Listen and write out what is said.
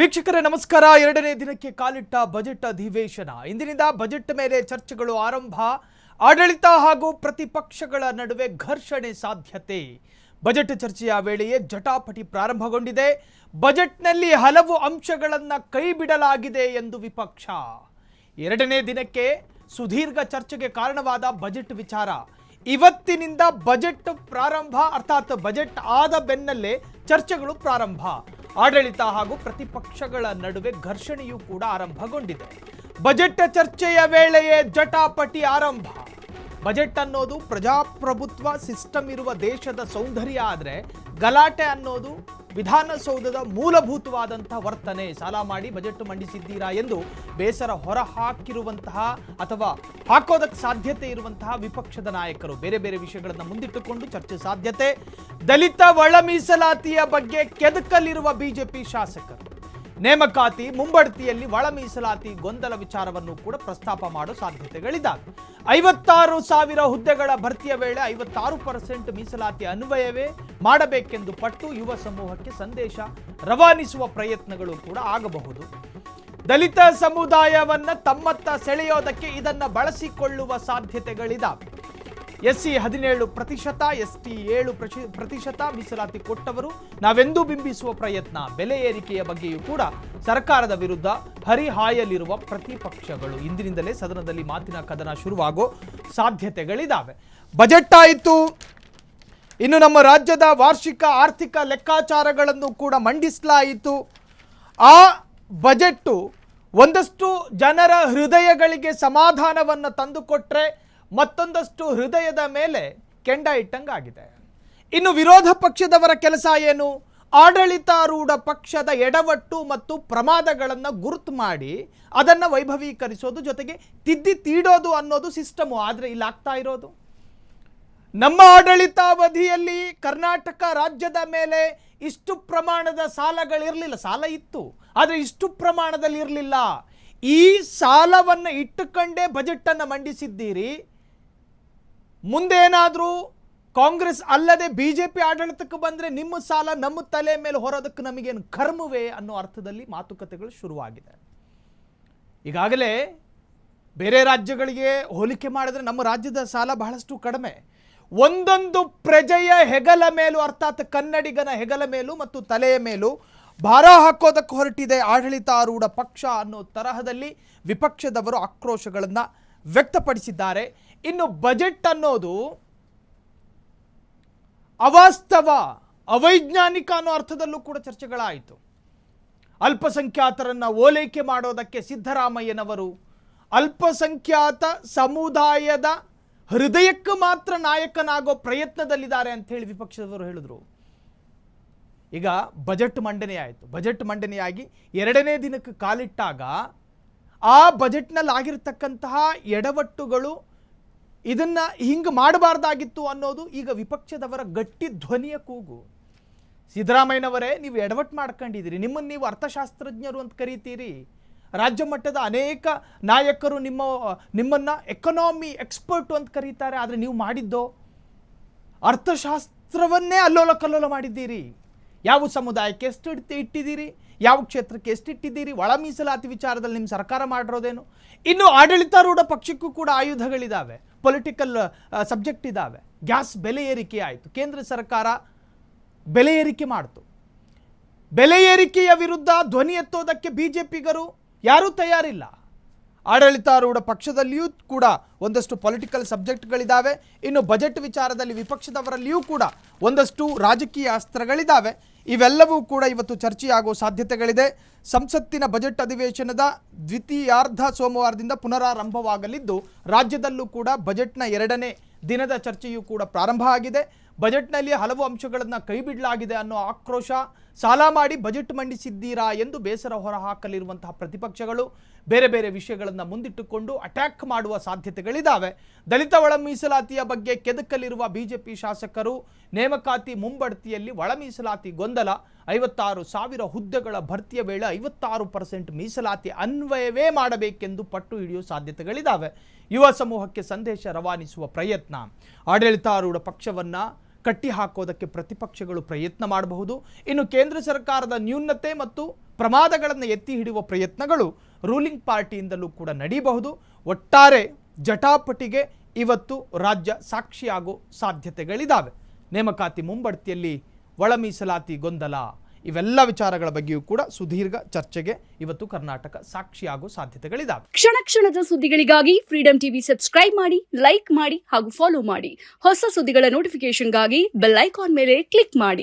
ವೀಕ್ಷಕರೇ ನಮಸ್ಕಾರ. ಎರಡನೇ ದಿನಕ್ಕೆ ಕಾಲಿಟ್ಟ ಬಜೆಟ್ ಅಧಿವೇಶನ. ಇಂದಿನಿಂದ ಬಜೆಟ್ ಮೇಲೆ ಚರ್ಚೆಗಳು ಆರಂಭ. ಆಡಳಿತ ಹಾಗೂ ಪ್ರತಿಪಕ್ಷಗಳ ನಡುವೆ ಘರ್ಷಣೆ ಸಾಧ್ಯತೆ. ಬಜೆಟ್ ಚರ್ಚೆಯ ವೇಳೆಯೇ ಜಟಾಪಟಿ ಪ್ರಾರಂಭಗೊಂಡಿದೆ. ಬಜೆಟ್ನಲ್ಲಿ ಹಲವು ಅಂಶಗಳನ್ನು ಕೈಬಿಡಲಾಗಿದೆ ಎಂದು ವಿಪಕ್ಷ. ಎರಡನೇ ದಿನಕ್ಕೆ ಸುದೀರ್ಘ ಚರ್ಚೆಗೆ ಕಾರಣವಾದ ಬಜೆಟ್ ವಿಚಾರ. ಇವತ್ತಿನಿಂದ ಬಜೆಟ್ ಪ್ರಾರಂಭ, ಅರ್ಥಾತ್ ಬಜೆಟ್ ಆದ ಬೆನ್ನಲ್ಲೇ ಚರ್ಚೆಗಳು ಪ್ರಾರಂಭ. ಆಡಳಿತ ಹಾಗೂ ಪ್ರತಿಪಕ್ಷಗಳ ನಡುವೆ ಘರ್ಷಣೆಯೂ ಕೂಡ ಆರಂಭಗೊಂಡಿದೆ. ಬಜೆಟ್ ಚರ್ಚೆಯ ವೇಳೆಯೇ ಜಟಾಪಟಿ ಆರಂಭ. ಬಜೆಟ್ ಅನ್ನೋದು ಪ್ರಜಾಪ್ರಭುತ್ವ ಸಿಸ್ಟಮ್ ಇರುವ ದೇಶದ ಸೌಂದರ್ಯ ಆದರೆ ಗಲಾಟೆ ಅನ್ನೋದು ವಿಧಾನಸೌಧದ ಮೂಲಭೂತವಾದಂತಹ ವರ್ತನೆ. ಸಾಲ ಮಾಡಿ ಬಜೆಟ್ ಮಂಡಿಸಿದ್ದೀರಾ ಎಂದು ಬೇಸರ ಹೊರ ಹಾಕಿರುವಂತಹ ಅಥವಾ ಹಾಕೋದಕ್ಕೆ ಸಾಧ್ಯತೆ ಇರುವಂತಹ ವಿಪಕ್ಷದ ನಾಯಕರು ಬೇರೆ ಬೇರೆ ವಿಷಯಗಳನ್ನು ಮುಂದಿಟ್ಟುಕೊಂಡು ಚರ್ಚೆ ಸಾಧ್ಯತೆ. ದಲಿತ ಒಳ ಮೀಸಲಾತಿಯ ಬಗ್ಗೆ ಕೆದಕಲಿರುವ ಬಿಜೆಪಿ ಶಾಸಕರು. ನೇಮಕಾತಿ ಮುಂಬಡ್ತಿಯಲ್ಲಿ ಒಳ ಮೀಸಲಾತಿ ಗೊಂದಲ ವಿಚಾರವನ್ನು ಕೂಡ ಪ್ರಸ್ತಾಪ ಮಾಡೋ ಸಾಧ್ಯತೆಗಳಿದ್ದಾವೆ. 56,000 ಹುದ್ದೆಗಳ ಭರ್ತಿಯ ವೇಳೆ 56% ಮೀಸಲಾತಿ ಅನ್ವಯವೇ ಮಾಡಬೇಕೆಂದು ಪಟ್ಟು ಯುವ ಸಮೂಹಕ್ಕೆ ಸಂದೇಶ ರವಾನಿಸುವ ಪ್ರಯತ್ನಗಳು ಕೂಡ ಆಗಬಹುದು. ದಲಿತ ಸಮುದಾಯವನ್ನ ತಮ್ಮತ್ತ ಸೆಳೆಯೋದಕ್ಕೆ ಇದನ್ನ ಬಳಸಿಕೊಳ್ಳುವ ಸಾಧ್ಯತೆಗಳಿದ್ದಾವೆ. SC 17%, ST 7% ಮೀಸಲಾತಿ ಕೊಟ್ಟವರು ನಾವೆಂದೂ ಬಿಂಬಿಸುವ ಪ್ರಯತ್ನ. ಬೆಲೆ ಏರಿಕೆಯ ಬಗ್ಗೆಯೂ ಕೂಡ ಸರ್ಕಾರದ ವಿರುದ್ಧ ಹರಿಹಾಯಲಿರುವ ಪ್ರತಿಪಕ್ಷಗಳು. ಇಂದಿನಿಂದಲೇ ಸದನದಲ್ಲಿ ಮಾತಿನ ಕದನ ಶುರುವಾಗೋ ಸಾಧ್ಯತೆಗಳಿದ್ದಾವೆ. ಬಜೆಟ್ ಆಯಿತು, ಇನ್ನು ನಮ್ಮ ರಾಜ್ಯದ ವಾರ್ಷಿಕ ಆರ್ಥಿಕ ಲೆಕ್ಕಾಚಾರಗಳನ್ನು ಕೂಡ ಮಂಡಿಸಲಾಯಿತು. ಆ ಬಜೆಟ್ಟು ಒಂದಷ್ಟು ಜನರ ಹೃದಯಗಳಿಗೆ ಸಮಾಧಾನವನ್ನು ತಂದುಕೊಟ್ರೆ ಮತ್ತೊಂದಷ್ಟು ಹೃದಯದ ಮೇಲೆ ಕೆಂಡ ಇಟ್ಟಂಗಾಗಿದೆ. ಇನ್ನು ವಿರೋಧ ಪಕ್ಷದವರ ಕೆಲಸ ಏನು? ಆಡಳಿತಾರೂಢ ಪಕ್ಷದ ಎಡವಟ್ಟು ಮತ್ತು ಪ್ರಮಾದಗಳನ್ನು ಗುರುತು ಮಾಡಿ ಅದನ್ನು ವೈಭವೀಕರಿಸೋದು, ಜೊತೆಗೆ ತಿದ್ದಿ ತೀಡೋದು ಅನ್ನೋದು ಸಿಸ್ಟಮು. ಆದರೆ ಇಲ್ಲಿ ಆಗ್ತಾ ಇರೋದು, ನಮ್ಮ ಆಡಳಿತಾವಧಿಯಲ್ಲಿ ಕರ್ನಾಟಕ ರಾಜ್ಯದ ಮೇಲೆ ಇಷ್ಟು ಪ್ರಮಾಣದ ಸಾಲಗಳಿರಲಿಲ್ಲ. ಸಾಲ ಇತ್ತು, ಆದರೆ ಇಷ್ಟು ಪ್ರಮಾಣದಲ್ಲಿ ಇರಲಿಲ್ಲ. ಈ ಸಾಲವನ್ನು ಇಟ್ಟುಕೊಂಡೇ ಬಜೆಟನ್ನು ಮಂಡಿಸಿದ್ದೀರಿ. ಮುಂದೇನಾದರೂ ಕಾಂಗ್ರೆಸ್ ಅಲ್ಲದೆ ಬಿಜೆಪಿ ಆಡಳಿತಕ್ಕೆ ಬಂದರೆ ನಿಮ್ಮ ಸಾಲ ನಮ್ಮ ತಲೆ ಮೇಲೆ ಹೊರೋದಕ್ಕೆ ನಮಗೇನು ಕರ್ಮವೇ ಅನ್ನೋ ಅರ್ಥದಲ್ಲಿ ಮಾತುಕತೆಗಳು ಶುರುವಾಗಿದೆ. ಈಗಾಗಲೇ ಬೇರೆ ರಾಜ್ಯಗಳಿಗೆ ಹೋಲಿಕೆ ಮಾಡಿದ್ರೆ ನಮ್ಮ ರಾಜ್ಯದ ಸಾಲ ಬಹಳಷ್ಟು ಕಡಿಮೆ. ಒಂದೊಂದು ಪ್ರಜೆಯ ಹೆಗಲ ಮೇಲೂ, ಅರ್ಥಾತ್ ಕನ್ನಡಿಗನ ಹೆಗಲ ಮೇಲೂ ಮತ್ತು ತಲೆಯ ಮೇಲೂ ಭಾರ ಹಾಕೋದಕ್ಕೆ ಹೊರಟಿದೆ ಆಡಳಿತಾರೂಢ ಪಕ್ಷ ಅನ್ನೋ ತರಹದಲ್ಲಿ ವಿಪಕ್ಷದವರು ಆಕ್ರೋಶಗಳನ್ನು ವ್ಯಕ್ತಪಡಿಸಿದ್ದಾರೆ. ಇನ್ನು ಬಜೆಟ್ ಅನ್ನೋದು ಅವಾಸ್ತವ, ಅವೈಜ್ಞಾನಿಕ ಅನ್ನೋ ಅರ್ಥದಲ್ಲೂ ಕೂಡ ಚರ್ಚೆಗಳಾಯಿತು. ಅಲ್ಪಸಂಖ್ಯಾತರನ್ನು ಓಲೈಕೆ ಮಾಡೋದಕ್ಕೆ ಸಿದ್ದರಾಮಯ್ಯನವರು ಅಲ್ಪಸಂಖ್ಯಾತ ಸಮುದಾಯದ ಹೃದಯಕ್ಕೆ ಮಾತ್ರ ನಾಯಕನಾಗೋ ಪ್ರಯತ್ನದಲ್ಲಿದ್ದಾರೆ ಅಂತ ಹೇಳಿ ವಿಪಕ್ಷದವರು ಹೇಳಿದ್ರು. ಈಗ ಬಜೆಟ್ ಮಂಡನೆ ಆಯಿತು. ಬಜೆಟ್ ಮಂಡನೆಯಾಗಿ ಎರಡನೇ ದಿನಕ್ಕೆ ಕಾಲಿಟ್ಟಾಗ ಆ ಬಜೆಟ್ನಲ್ಲಿ ಆಗಿರ್ತಕ್ಕಂತಹ ಎಡವಟ್ಟುಗಳು, ಇದನ್ನು ಹಿಂಗೆ ಮಾಡಬಾರ್ದಾಗಿತ್ತು ಅನ್ನೋದು ಈಗ ವಿಪಕ್ಷದವರ ಗಟ್ಟಿ ಧ್ವನಿಯ ಕೂಗು. ಸಿದ್ದರಾಮಯ್ಯನವರೇ, ನೀವು ಎಡವಟ್ಟು ಮಾಡ್ಕೊಂಡಿದ್ದೀರಿ. ನಿಮ್ಮನ್ನು ನೀವು ಅರ್ಥಶಾಸ್ತ್ರಜ್ಞರು ಅಂತ ಕರೀತೀರಿ. ರಾಜ್ಯ ಮಟ್ಟದ ಅನೇಕ ನಾಯಕರು ನಿಮ್ಮನ್ನು ಎಕನಾಮಿ ಎಕ್ಸ್ಪರ್ಟು ಅಂತ ಕರೀತಾರೆ. ಆದರೆ ನೀವು ಮಾಡಿದ್ದೋ ಅರ್ಥಶಾಸ್ತ್ರವನ್ನೇ ಅಲ್ಲೋಲ ಕಲ್ಲೋಲ ಮಾಡಿದ್ದೀರಿ. ಯಾವ ಸಮುದಾಯಕ್ಕೆ ಎಷ್ಟು ಇಟ್ಟಿದ್ದೀರಿ, ಯಾವ ಕ್ಷೇತ್ರಕ್ಕೆ ಎಷ್ಟಿಟ್ಟಿದ್ದೀರಿ, ಒಳ ಮೀಸಲಾತಿ ವಿಚಾರದಲ್ಲಿ ನಿಮ್ಮ ಸರ್ಕಾರ ಮಾಡಿರೋದೇನು. ಇನ್ನು ಆಡಳಿತಾರೂಢ ಪಕ್ಷಕ್ಕೂ ಕೂಡ ಆಯುಧಗಳಿದ್ದಾವೆ, ಪೊಲಿಟಿಕಲ್ ಸಬ್ಜೆಕ್ಟ್ ಇದ್ದಾವೆ. ಗ್ಯಾಸ್ ಬೆಲೆ ಏರಿಕೆ ಆಯಿತು, ಕೇಂದ್ರ ಸರ್ಕಾರ ಬೆಲೆ ಏರಿಕೆ ಮಾಡಿತು. ಬೆಲೆ ಏರಿಕೆಯ ವಿರುದ್ಧ ಧ್ವನಿ ಎತ್ತೋದಕ್ಕೆ ಬಿಜೆಪಿಗರು ಯಾರೂ ತಯಾರಿಲ್ಲ. ಆಡಳಿತಾರೂಢ ಪಕ್ಷದಲ್ಲಿಯೂ ಕೂಡ ಒಂದಷ್ಟು ಪೊಲಿಟಿಕಲ್ ಸಬ್ಜೆಕ್ಟ್ಗಳಿದ್ದಾವೆ. ಇನ್ನು ಬಜೆಟ್ ವಿಚಾರದಲ್ಲಿ ವಿಪಕ್ಷದವರಲ್ಲಿಯೂ ಕೂಡ ಒಂದಷ್ಟು ರಾಜಕೀಯ ಅಸ್ತ್ರಗಳಿದ್ದಾವೆ. ಇವೆಲ್ಲವೂ ಕೂಡ ಇವತ್ತು ಚರ್ಚೆಯಾಗುವ ಸಾಧ್ಯತೆಗಳಿದೆ. ಸಂಸತ್ತಿನ ಬಜೆಟ್ ಅಧಿವೇಶನದ ದ್ವಿತೀಯಾರ್ಧ ಸೋಮವಾರದಿಂದ ಪುನರಾರಂಭವಾಗಲಿದ್ದು, ರಾಜ್ಯದಲ್ಲೂ ಕೂಡ ಬಜೆಟ್ನ ಎರಡನೇ ದಿನದ ಚರ್ಚೆಯೂ ಕೂಡ ಪ್ರಾರಂಭ ಆಗಿದೆ. ಬಜೆಟ್ನಲ್ಲಿ ಹಲವು ಅಂಶಗಳನ್ನು ಕೈಬಿಡಲಾಗಿದೆ ಅನ್ನೋ ಆಕ್ರೋಶ, ಸಾಲ ಮಾಡಿ ಬಜೆಟ್ ಮಂಡಿಸಿದ್ದೀರಾ ಎಂದು ಬೇಸರ ಹೊರಹಾಕಲಿರುವಂತಹ ಪ್ರತಿಪಕ್ಷಗಳು ಬೇರೆ ಬೇರೆ ವಿಷಯಗಳನ್ನು ಮುಂದಿಟ್ಟುಕೊಂಡು ಅಟ್ಯಾಕ್ ಮಾಡುವ ಸಾಧ್ಯತೆಗಳಿದ್ದಾವೆ. ದಲಿತ ಒಳ ಮೀಸಲಾತಿಯ ಬಗ್ಗೆ ಕೆದಕಲಿರುವ ಬಿಜೆಪಿ ಶಾಸಕರು, ನೇಮಕಾತಿ ಮುಂಬಡ್ತಿಯಲ್ಲಿ ಒಳ ಮೀಸಲಾತಿ ಗೊಂದಲ, 56,000 ಹುದ್ದೆಗಳ ಭರ್ತಿಯ ವೇಳೆ 56% ಮೀಸಲಾತಿ ಅನ್ವಯವೇ ಮಾಡಬೇಕೆಂದು ಪಟ್ಟು ಹಿಡಿಯುವ ಸಾಧ್ಯತೆಗಳಿದ್ದಾವೆ. ಯುವ ಸಮೂಹಕ್ಕೆ ಸಂದೇಶ ರವಾನಿಸುವ ಪ್ರಯತ್ನ. ಆಡಳಿತಾರೂಢ ಪಕ್ಷವನ್ನು ಕಟ್ಟಿ ಹಾಕೋದಕ್ಕೆ ಪ್ರತಿಪಕ್ಷಗಳು ಪ್ರಯತ್ನ ಮಾಡಬಹುದು. ಇನ್ನು ಕೇಂದ್ರ ಸರ್ಕಾರದ ನ್ಯೂನತೆ ಮತ್ತು ಪ್ರಮಾದಗಳನ್ನು ಎತ್ತಿ ಹಿಡಿಯುವ ಪ್ರಯತ್ನಗಳು ರೂಲಿಂಗ್ ಪಾರ್ಟಿಯಿಂದಲೂ ಕೂಡ ನಡೀಬಹುದು. ಒಟ್ಟಾರೆ ಜಟಾಪಟಿಗೆ ಇವತ್ತು ರಾಜ್ಯ ಸಾಕ್ಷಿಯಾಗೋ ಸಾಧ್ಯತೆಗಳಿದ್ದಾವೆ. ನೇಮಕಾತಿ ಮುಂಬಡ್ತಿಯಲ್ಲಿ ಒಳ ಮೀಸಲಾತಿ ಗೊಂದಲ, ಇವೆಲ್ಲ ವಿಚಾರಗಳ ಬಗ್ಗೆಯೂ ಕೂಡ ಸುದೀರ್ಘ ಚರ್ಚೆಗೆ ಇವತ್ತು ಕರ್ನಾಟಕ ಸಾಕ್ಷಿಯಾಗೋ ಸಾಧ್ಯತೆಗಳಿದ್ದಾವೆ. ಕ್ಷಣ ಕ್ಷಣದ ಸುದ್ದಿಗಳಿಗಾಗಿ ಫ್ರೀಡಂ ಟಿವಿ ಸಬ್ಸ್ಕ್ರೈಬ್ ಮಾಡಿ, ಲೈಕ್ ಮಾಡಿ ಹಾಗೂ ಫಾಲೋ ಮಾಡಿ. ಹೊಸ ಸುದ್ದಿಗಳ ನೋಟಿಫಿಕೇಶನ್ಗಾಗಿ ಬೆಲ್ ಐಕಾನ್ ಮೇಲೆ ಕ್ಲಿಕ್ ಮಾಡಿ.